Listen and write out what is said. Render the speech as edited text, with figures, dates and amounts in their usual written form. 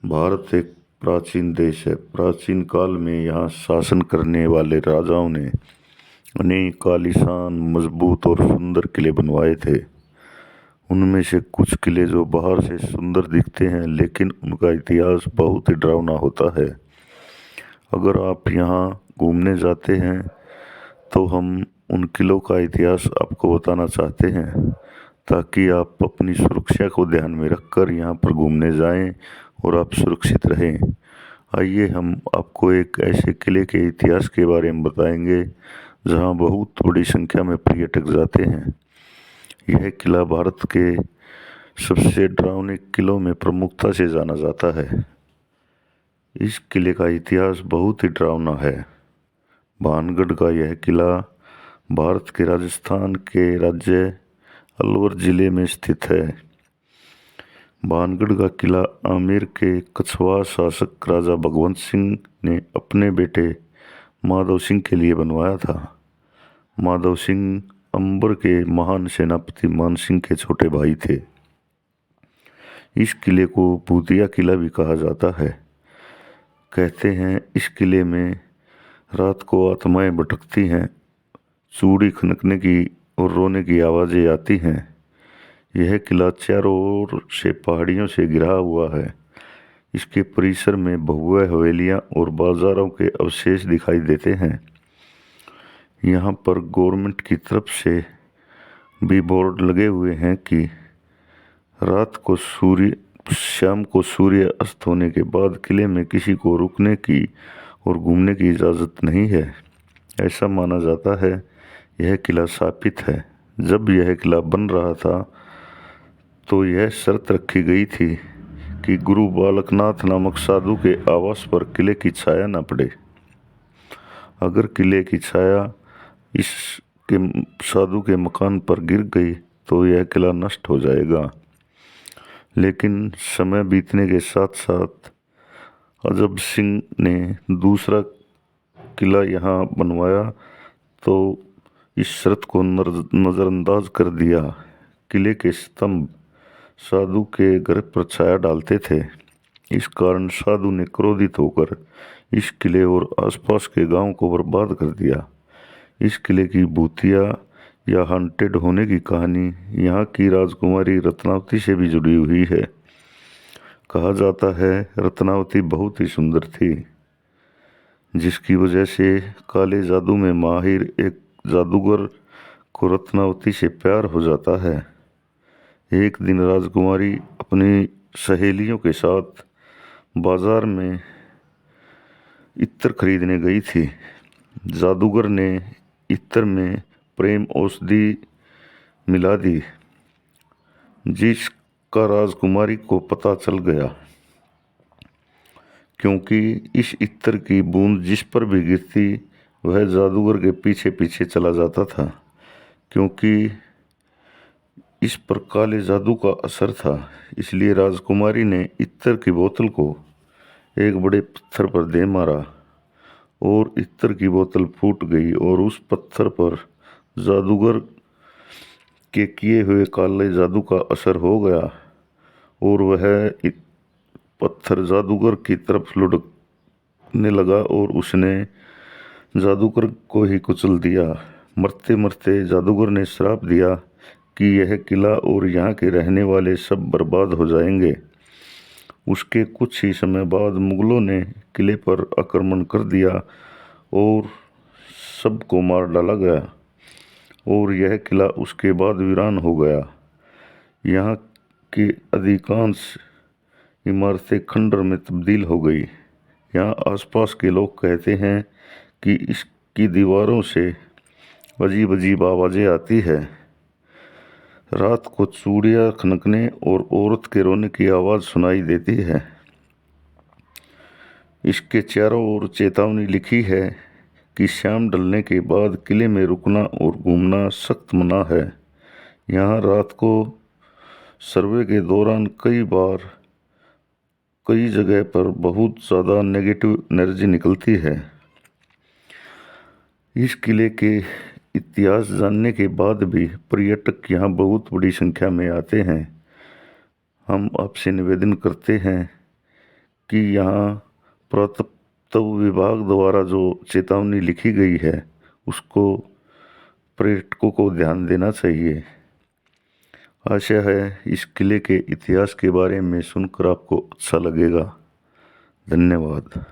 भारत एक प्राचीन देश है। प्राचीन काल में यहाँ शासन करने वाले राजाओं ने अनेक आलीशान, मजबूत और सुंदर किले बनवाए थे। उनमें से कुछ किले जो बाहर से सुंदर दिखते हैं, लेकिन उनका इतिहास बहुत ही डरावना होता है। अगर आप यहाँ घूमने जाते हैं तो हम उन किलों का इतिहास आपको बताना चाहते हैं, ताकि आप अपनी सुरक्षा को ध्यान में रखकर यहाँ पर घूमने जाएं और आप सुरक्षित रहें। आइए हम आपको एक ऐसे किले के इतिहास के बारे में बताएंगे जहाँ बहुत बड़ी संख्या में पर्यटक जाते हैं। यह किला भारत के सबसे डरावने किलों में प्रमुखता से जाना जाता है। इस किले का इतिहास बहुत ही डरावना है। भानगढ़ का यह किला भारत के राजस्थान के राज्य अलवर जिले में स्थित है। भानगढ़ का किला आमेर के कछवाहा शासक राजा भगवंत सिंह ने अपने बेटे माधव सिंह के लिए बनवाया था। माधव सिंह अंबर के महान सेनापति मान सिंह के छोटे भाई थे। इस किले को भूतिया किला भी कहा जाता है। कहते हैं इस किले में रात को आत्माएं भटकती हैं, चूड़ी खनकने की और रोने की आवाज़ें आती हैं। यह किला चारों ओर से पहाड़ियों से घिरा हुआ है। इसके परिसर में भव्य हवेलियां और बाजारों के अवशेष दिखाई देते हैं। यहाँ पर गवर्नमेंट की तरफ से भी बोर्ड लगे हुए हैं कि शाम को सूर्य अस्त होने के बाद किले में किसी को रुकने की और घूमने की इजाज़त नहीं है। ऐसा माना जाता है यह किला शापित है। जब यह किला बन रहा था तो यह शर्त रखी गई थी कि गुरु बालकनाथ नामक साधु के आवास पर किले की छाया न पड़े। अगर किले की छाया इस के साधु के मकान पर गिर गई तो यह किला नष्ट हो जाएगा। लेकिन समय बीतने के साथ साथ अजब सिंह ने दूसरा किला यहाँ बनवाया तो इस शर्त को नज़रअंदाज कर दिया। किले के स्तंभ साधु के घर पर छाया डालते थे। इस कारण साधु ने क्रोधित होकर इस किले और आसपास के गांव को बर्बाद कर दिया। इस किले की भूतिया या हॉन्टेड होने की कहानी यहाँ की राजकुमारी रत्नावती से भी जुड़ी हुई है। कहा जाता है रत्नावती बहुत ही सुंदर थी, जिसकी वजह से काले जादू में माहिर एक जादूगर को रत्नावती से प्यार हो जाता है। एक दिन राजकुमारी अपनी सहेलियों के साथ बाजार में इत्र खरीदने गई थी। जादूगर ने इत्र में प्रेम औषधि मिला दी, जिसका राजकुमारी को पता चल गया, क्योंकि इस इत्र की बूंद जिस पर भी गिरती वह जादूगर के पीछे पीछे चला जाता था। क्योंकि इस पर काले जादू का असर था, इसलिए राजकुमारी ने इत्र की बोतल को एक बड़े पत्थर पर दे मारा और इत्र की बोतल फूट गई और उस पत्थर पर जादूगर के किए हुए काले जादू का असर हो गया और वह पत्थर जादूगर की तरफ लुढ़कने लगा और उसने जादूगर को ही कुचल दिया। मरते मरते जादूगर ने श्राप दिया कि यह किला और यहाँ के रहने वाले सब बर्बाद हो जाएंगे। उसके कुछ ही समय बाद मुगलों ने किले पर आक्रमण कर दिया और सबको मार डाला गया और यह किला उसके बाद वीरान हो गया। यहाँ की अधिकांश इमारतें खंडर में तब्दील हो गई। यहाँ आसपास के लोग कहते हैं कि इसकी दीवारों से अजीब अजीब आवाज़ें आती है। रात को चूड़ियाँ खनकने और औरत के रोने की आवाज़ सुनाई देती है। इसके चारों ओर चेतावनी लिखी है कि शाम ढलने के बाद किले में रुकना और घूमना सख्त मना है। यहाँ रात को सर्वे के दौरान कई जगह पर बहुत ज़्यादा नेगेटिव एनर्जी निकलती है। इस किले के इतिहास जानने के बाद भी पर्यटक यहाँ बहुत बड़ी संख्या में आते हैं। हम आपसे निवेदन करते हैं कि यहाँ पुरातत्व विभाग द्वारा जो चेतावनी लिखी गई है उसको पर्यटकों को ध्यान देना चाहिए। आशा है इस किले के इतिहास के बारे में सुनकर आपको अच्छा लगेगा। धन्यवाद।